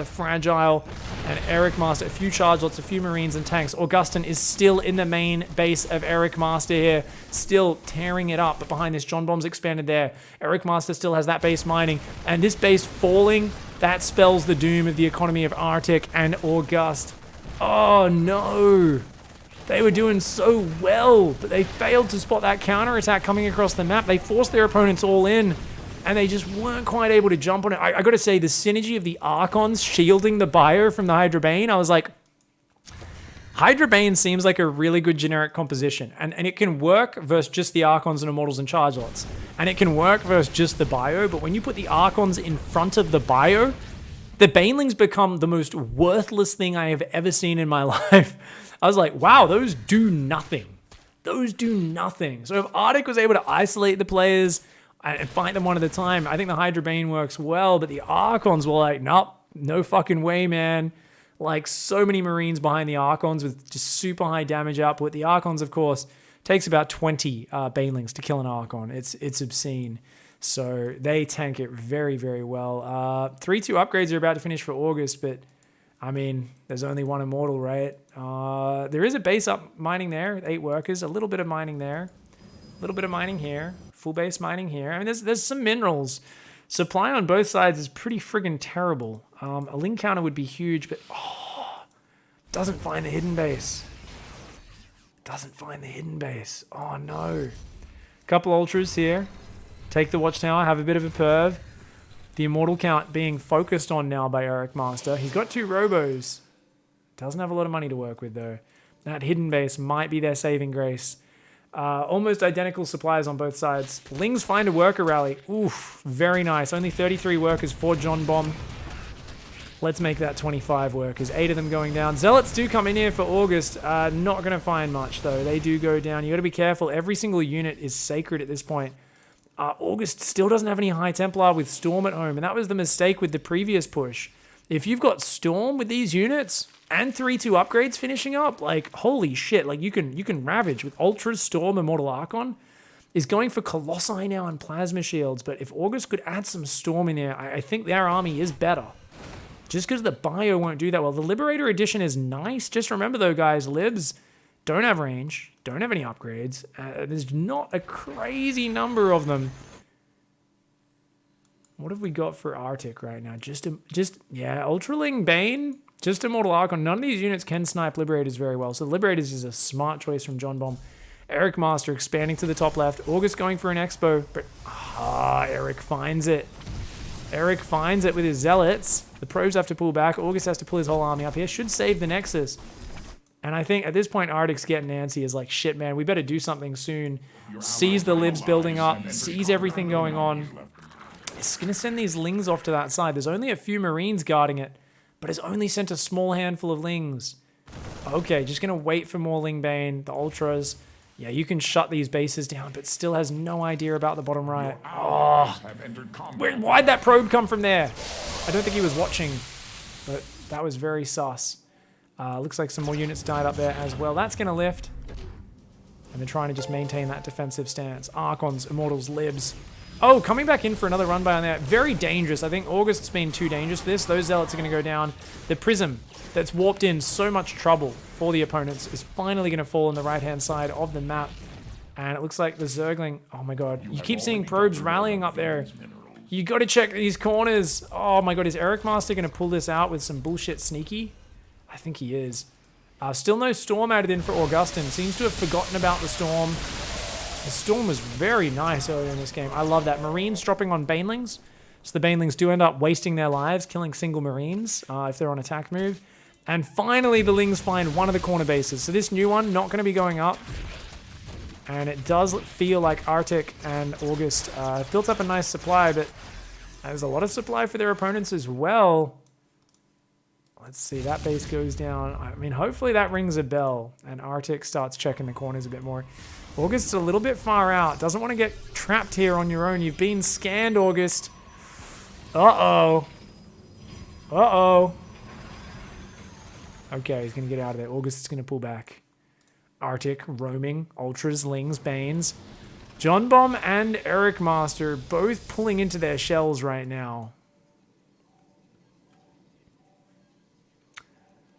fragile. And Eric Master, a few Chargelots, a few Marines and tanks. Augustin is still in the main base of Eric Master here, still tearing it up. But behind this, John Bomb's expanded there. Eric Master still has that base mining. And this base falling, that spells the doom of the economy of Arctic and August. Oh, no. They were doing so well, but they failed to spot that counterattack coming across the map. They forced their opponents all in, and they just weren't quite able to jump on it. I gotta say, the synergy of the Archons shielding the Bio from the Hydra Bane, I was like, Hydra Bane seems like a really good generic composition, and it can work versus just the Archons and Immortals and Chargelots, and it can work versus just the Bio, but when you put the Archons in front of the Bio, the Banelings become the most worthless thing I have ever seen in my life. I was like, wow, those do nothing. Those do nothing. So if Arctic was able to isolate the players and fight them one at a time, I think the Hydra Bane works well, but the Archons were like, nope, no fucking way, man. Like, so many Marines behind the Archons with just super high damage output. The Archons, of course, takes about 20 Banelings to kill an Archon. It's obscene. So they tank it very, very well. 3-2 upgrades are about to finish for August, but I mean, there's only one Immortal, right? There is a base up mining there, 8 workers, a little bit of mining there, a little bit of mining here. Full base mining here. I mean, there's some minerals. Supply on both sides is pretty friggin' terrible. A Ling counter would be huge, but doesn't find the hidden base. Doesn't find the hidden base. Oh no. Couple Ultras here. Take the Watchtower, have a bit of a perv. The Immortal count being focused on now by Eric Master. He's got 2 Robos. Doesn't have a lot of money to work with though. That hidden base might be their saving grace. Almost identical supplies on both sides. Lings find a worker rally. Oof, very nice. Only 33 workers for John Bomb. Let's make that 25 workers. 8 of them going down. Zealots do come in here for August. Not going to find much, though. They do go down. You got to be careful. Every single unit is sacred at this point. August still doesn't have any High Templar with Storm at home, and that was the mistake with the previous push. If you've got Storm with these units and 3-2 upgrades finishing up, like, holy shit, like, you can ravage with Ultras, Storm, Immortal Archon. Is going for Colossi now and Plasma Shields, but if August could add some Storm in there, I think their army is better. Just because the Bio won't do that well. The Liberator Edition is nice. Just remember, though, guys, Libs don't have range, don't have any upgrades. There's not a crazy number of them. What have we got for Arctic right now? Yeah, Ultraling Bane, just Immortal Archon. None of these units can snipe Liberators very well, so Liberators is a smart choice from John Bomb. Eric Master expanding to the top left. August going for an Expo, but Eric finds it. Eric finds it with his Zealots. The pros have to pull back. August has to pull his whole army up here. Should save the Nexus. And I think at this point, Arctic's getting antsy is like, shit, man, we better do something soon. Sees the libs building up, sees everything going on. It's going to send these lings off to that side. There's only a few Marines guarding it, but it's only sent a small handful of lings. Okay, just going to wait for more Lingbane, the Ultras. Yeah, you can shut these bases down, but still has no idea about the bottom right. Oh, why'd that probe come from there? I don't think he was watching, but that was very sus. Looks like some more units died up there as well. That's going to lift. And they're trying to just maintain that defensive stance. Archons, Immortals, Libs. Oh, coming back in for another run by on there. Very dangerous. I think August's been too dangerous for this. Those Zealots are going to go down. The Prism that's warped in so much trouble for the opponents is finally going to fall on the right-hand side of the map. And it looks like the Zergling... Oh my god. You keep seeing probes rallying up there. You got to check these corners. Oh my god, is Eric Master going to pull this out with some bullshit sneaky? I think he is. Still no Storm added in for Augustin. Seems to have forgotten about the Storm. The Storm was very nice earlier in this game. I love that. Marines dropping on Banelings. So the Banelings do end up wasting their lives, killing single Marines if they're on attack move. And finally, the Lings find one of the corner bases. So this new one, not going to be going up. And it does feel like Arctic and August built up a nice supply, but there's a lot of supply for their opponents as well. Let's see, that base goes down. I mean, hopefully that rings a bell and Arctic starts checking the corners a bit more. August's a little bit far out. Doesn't want to get trapped here on your own. You've been scanned, August. Uh-oh. Uh-oh. Okay, he's going to get out of there. August is going to pull back. Arctic, roaming, Ultras, Lings, Banes. John Bomb and Eric Master both pulling into their shells right now.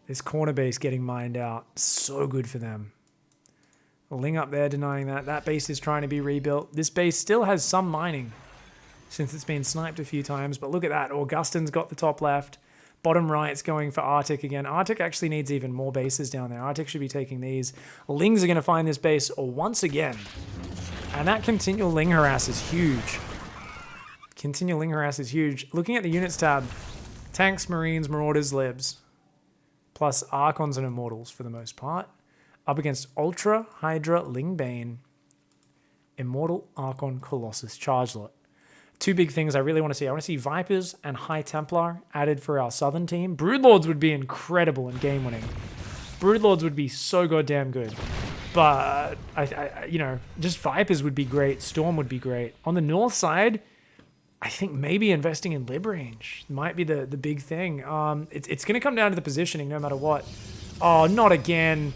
This corner base getting mined out. So good for them. A Ling up there denying that. That base is trying to be rebuilt. This base still has some mining since it's been sniped a few times. But look at that. Augustin's got the top left. Bottom right's going for Arctic again. Arctic actually needs even more bases down there. Arctic should be taking these. Lings are going to find this base once again. And that continual Ling harass is huge. Continual Ling harass is huge. Looking at the units tab. Tanks, Marines, Marauders, Libs. Plus Archons and Immortals for the most part. Up against Ultra, Hydra, Lingbane, Immortal, Archon, Colossus, Charge Lot. Two big things I really want to see. I want to see Vipers and High Templar added for our southern team. Broodlords would be incredible in game winning. Broodlords would be so goddamn good. But, you know, just Vipers would be great. Storm would be great. On the north side, I think maybe investing in Lib range might be the big thing. It's going to come down to the positioning no matter what. Oh, not again.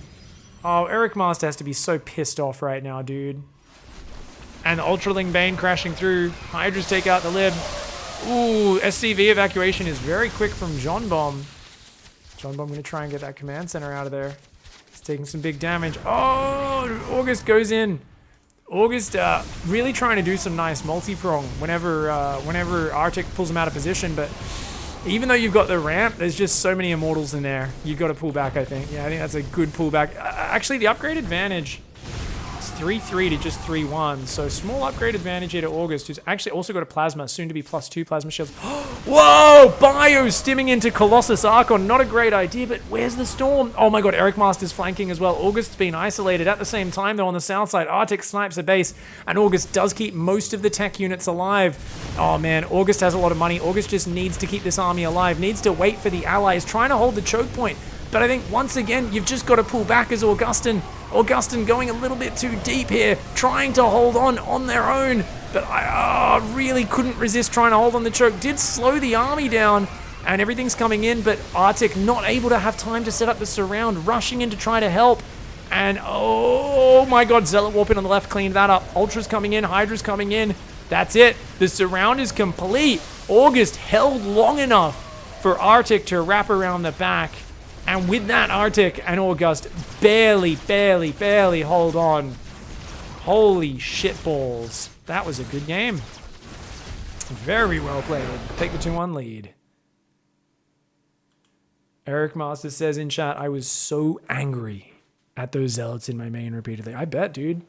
Oh, Eric Master has to be so pissed off right now, dude. And the Ultraling Bane crashing through. Hydras take out the Lib. Ooh, SCV evacuation is very quick from John Bomb. John Bomb going to try and get that command center out of there. He's taking some big damage. Oh, August goes in. August really trying to do some nice multi-prong whenever Arctic pulls him out of position, but even though you've got the ramp, there's just so many Immortals in there. You've got to pull back, I think. Yeah, I think that's a good pullback. Actually, the upgrade advantage is 3-3 to just 3-1. So small upgrade advantage here to August, who's actually also got a Plasma, soon to be +2 Plasma shields. Whoa! Bio stimming into Colossus Archon. Not a great idea, but where's the Storm? Oh my god, Eric Master's flanking as well. August's been isolated. At the same time, though, on the south side, Arctic snipes a base, and August does keep most of the tech units alive. Oh man, August has a lot of money. August just needs to keep this army alive, needs to wait for the allies, trying to hold the choke point. But I think, once again, you've just got to pull back as Augustin. Augustin going a little bit too deep here, trying to hold on their own. But I really couldn't resist trying to hold on the choke. Did slow the army down, and everything's coming in, but Arctic not able to have time to set up the surround, rushing in to try to help. And, oh my god, Zealot warping on the left cleaned that up. Ultra's coming in, Hydra's coming in. That's it. The surround is complete. August held long enough for Arctic to wrap around the back. And with that, Arctic and August barely hold on. Holy shitballs. That was a good game. Very well played. Take the 2-1 lead. Eric Master says in chat, I was so angry at those Zealots in my main repeatedly. I bet, dude.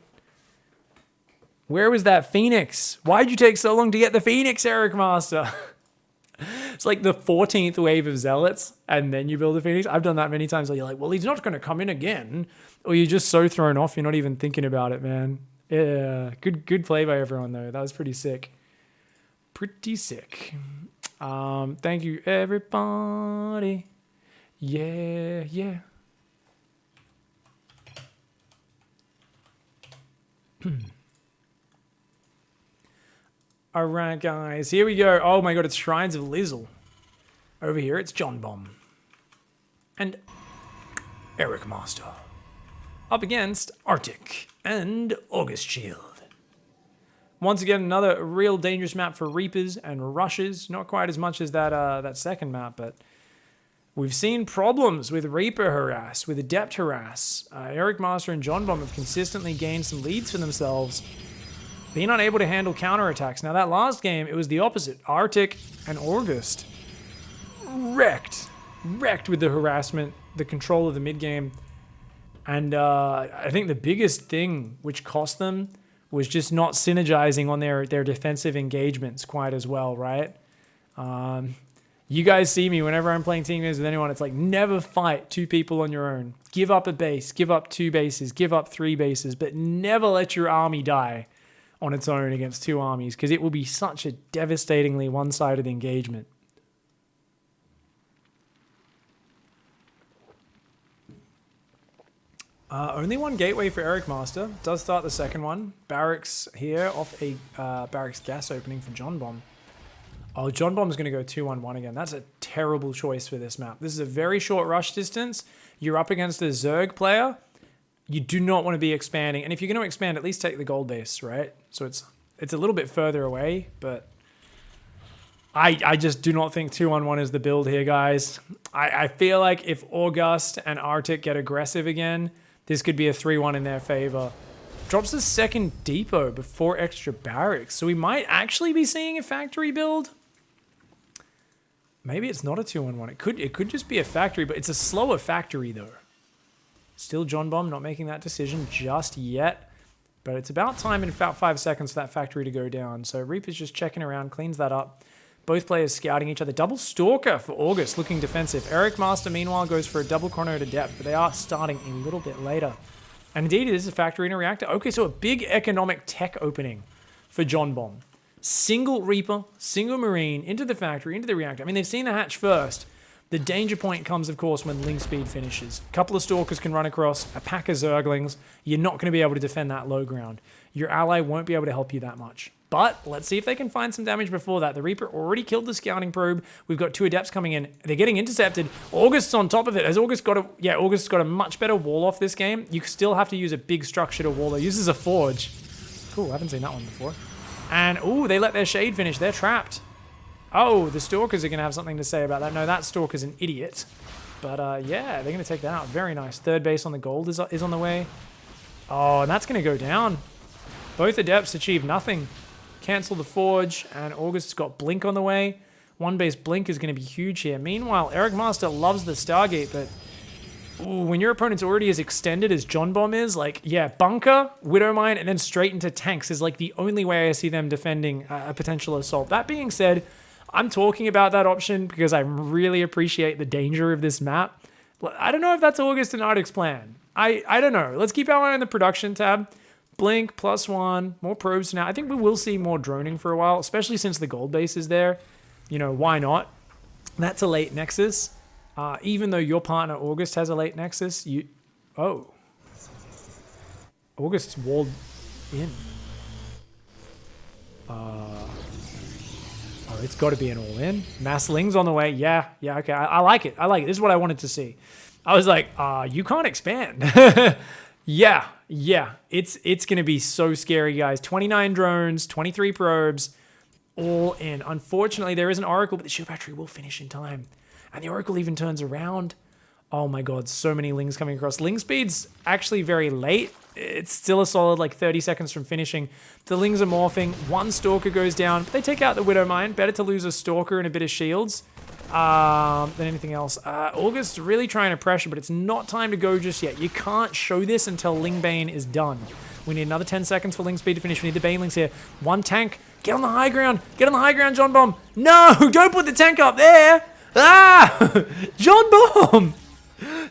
Where was that Phoenix? Why'd you take so long to get the Phoenix, Eric Master? It's like the 14th wave of zealots, and then you build a Phoenix. I've done that many times where you're like, well, he's not going to come in again. Or you're just so thrown off, you're not even thinking about it, man. Yeah, good play by everyone, though. That was pretty sick. Pretty sick. Thank you, everybody. Yeah, yeah. All right, guys. Here we go. Oh, my God. It's Shrines of Lizzle. Over here, it's John Bomb. And Eric Master. Up against Arctic and August Shield. Once again, another real dangerous map for Reapers and Rushes. Not quite as much as that second map, but we've seen problems with Reaper harass, with Adept harass. Eric Master and John Bomb have consistently gained some leads for themselves, being unable to handle counterattacks. Now, that last game, it was the opposite. Arctic and August wrecked with the harassment, the control of the mid game. And I think the biggest thing which cost them was just not synergizing on their defensive engagements quite as well, right? You guys see me whenever I'm playing team games with anyone, it's like never fight two people on your own. Give up a base, give up 2 bases, give up 3 bases, but never let your army die on its own against 2 armies, because it will be such a devastatingly one-sided engagement. Only one gateway for Eric Master. Does start the second one. Barracks here off a barracks gas opening for John Bomb. Oh, John Bomb's going to go 2-1-1 again. That's a terrible choice for this map. This is a very short rush distance. You're up against a Zerg player. You do not want to be expanding. And if you're going to expand, at least take the gold base, right? So it's a little bit further away, but I just do not think 2-1-1 is the build here, guys. I feel like if August and Arctic get aggressive again, this could be a 3-1 in their favor. Drops the second depot before extra barracks. So we might actually be seeing a factory build. Maybe it's not a 2-1-1. It could just be a factory, but it's a slower factory though. Still John Bomb not making that decision just yet. But it's about time in about 5 seconds for that factory to go down. So Reaper's just checking around, cleans that up. Both players scouting each other. Double Stalker for August, looking defensive. Eric Master, meanwhile, goes for a double chrono to depth, but they are starting a little bit later. And indeed, it is a factory and a reactor. Okay, so a big economic tech opening for John Bomb. Single Reaper, single Marine, into the factory, into the reactor. I mean, they've seen the hatch first. The danger point comes, of course, when Link Speed finishes. A couple of Stalkers can run across, a pack of Zerglings. You're not going to be able to defend that low ground. Your ally won't be able to help you that much. But let's see if they can find some damage before that. The Reaper already killed the scouting probe. We've got 2 Adepts coming in. They're getting intercepted. August's on top of it. Has August got a... Yeah, August's got a much better wall off this game. You still have to use a big structure to wall. It uses a forge. Cool, I haven't seen that one before. And, ooh, they let their shade finish. They're trapped. Oh, the Stalkers are going to have something to say about that. No, that Stalker's an idiot. But, yeah, they're going to take that out. Very nice. Third base on the gold is on the way. Oh, and that's going to go down. Both Adepts achieve nothing. Cancel the Forge, and August's got Blink on the way. 1 base Blink is going to be huge here. Meanwhile, Eric Master loves the Stargate, but ooh, when your opponent's already as extended as John Bomb is, like, yeah, Bunker, Widowmine, and then straight into tanks is like the only way I see them defending a potential assault. That being said, I'm talking about that option because I really appreciate the danger of this map. I don't know if that's August and Arctic's plan. I don't know. Let's keep our eye on the production tab. Blink, +1, more probes now. I think we will see more droning for a while, especially since the gold base is there. You know, why not? That's a late Nexus. Even though your partner, August, has a late Nexus, you... Oh. August's walled in. Oh, it's got to be an all-in. Mass Ling's on the way. Yeah, okay. I like it. This is what I wanted to see. I was like, you can't expand. Yeah. It's going to be so scary, guys. 29 drones, 23 probes, all in. Unfortunately, there is an Oracle, but the shield battery will finish in time. And the Oracle even turns around. Oh my god, so many Lings coming across. Ling speed's actually very late. It's still a solid like 30 seconds from finishing. The Lings are morphing. 1 Stalker goes down. But they take out the Widowmine. Better to lose a Stalker and a bit of shields than anything else. August's really trying to pressure, but it's not time to go just yet. You can't show this until Lingbane is done. We need another 10 seconds for Ling Speed to finish. We need the Banelings here. One tank. Get on the high ground. Get on the high ground, John Bomb. No, don't put the tank up there. Ah, John Bomb.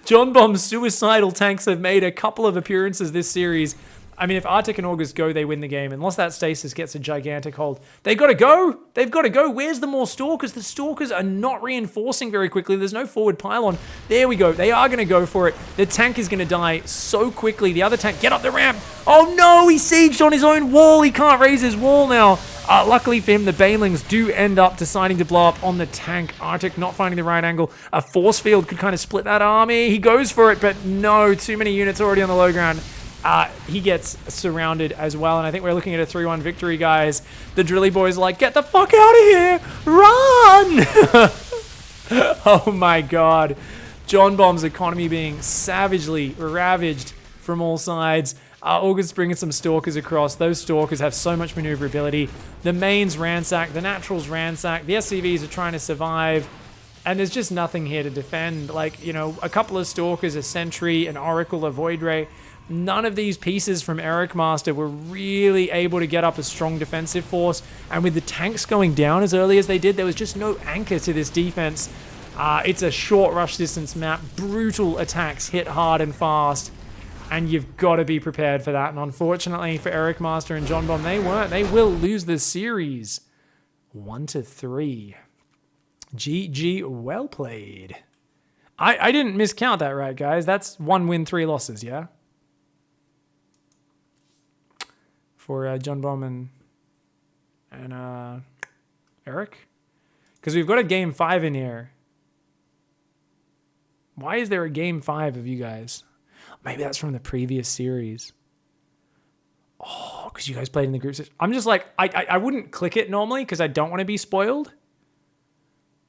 John Bomb's suicidal tanks have made a couple of appearances this series. I mean, if Arctic and August go, they win the game. Unless that Stasis gets a gigantic hold. They've got to go. They've got to go. Where's the more Stalkers? The Stalkers are not reinforcing very quickly. There's no forward pylon. There we go. They are going to go for it. The tank is going to die so quickly. The other tank, get up the ramp. Oh no, he sieged on his own wall. He can't raise his wall now. Luckily for him, the Banelings do end up deciding to blow up on the tank. Arctic not finding the right angle. A force field could kind of split that army. He goes for it, but no, too many units already on the low ground. He gets surrounded as well, and I think we're looking at a 3-1 victory, guys. The Drilly boys are like, get the fuck out of here! Run! Oh my god. John Bomb's economy being savagely ravaged from all sides. August bringing some Stalkers across. Those Stalkers have so much maneuverability. The main's ransacked, the natural's ransacked, the SCVs are trying to survive, and there's just nothing here to defend. Like, you know, a couple of Stalkers, a Sentry, an Oracle, a Void Ray. None of these pieces from Eric Master were really able to get up a strong defensive force, and with the tanks going down as early as they did, there was just no anchor to this defense. It's a short rush distance map, brutal attacks, hit hard and fast, and you've got to be prepared for that. And unfortunately for Eric Master and John Bomb, they weren't. They will lose this series 1-3. GG, well played. I didn't miscount that, right, guys? That's 1 win, 3 losses, yeah? For John Bomb and Eric? Because we've got a game 5 in here. Why is there a game 5 of you guys? Maybe that's from the previous series. Oh, because you guys played in the group. I'm just like, I wouldn't click it normally because I don't want to be spoiled.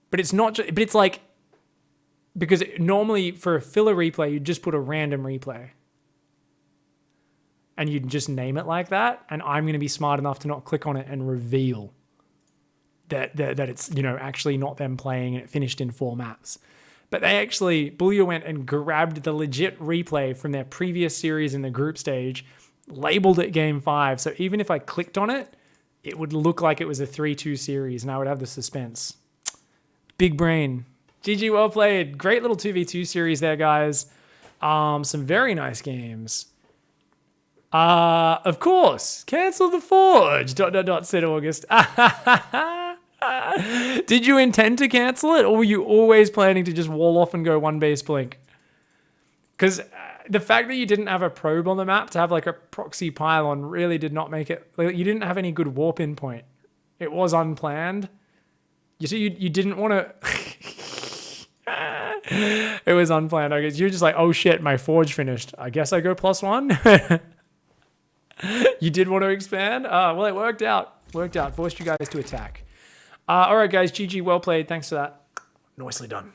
But it's not just, but it's like, because normally for a filler replay, you'd just put a random replay. And you'd just name it like that, and I'm going to be smart enough to not click on it and reveal that it's, you know, actually not them playing and it finished in 4 maps. But they actually, Booyah went and grabbed the legit replay from their previous series in the group stage, labeled it Game 5, so even if I clicked on it, it would look like it was a 3-2 series, and I would have the suspense. Big brain. GG, well played. Great little 2v2 series there, guys. Some very nice games. Of course, cancel the forge, ... said August. Did you intend to cancel it, or were you always planning to just wall off and go 1 base blink? Because the fact that you didn't have a probe on the map to have like a proxy pylon really did not make it, like, you didn't have any good warp in point. It was unplanned. You didn't want to... It was unplanned. I guess you're just like, oh shit, my forge finished. I guess I go +1. You did want to expand? Well, it worked out. Forced you guys to attack. All right, guys. GG, well played. Thanks for that. Nicely done.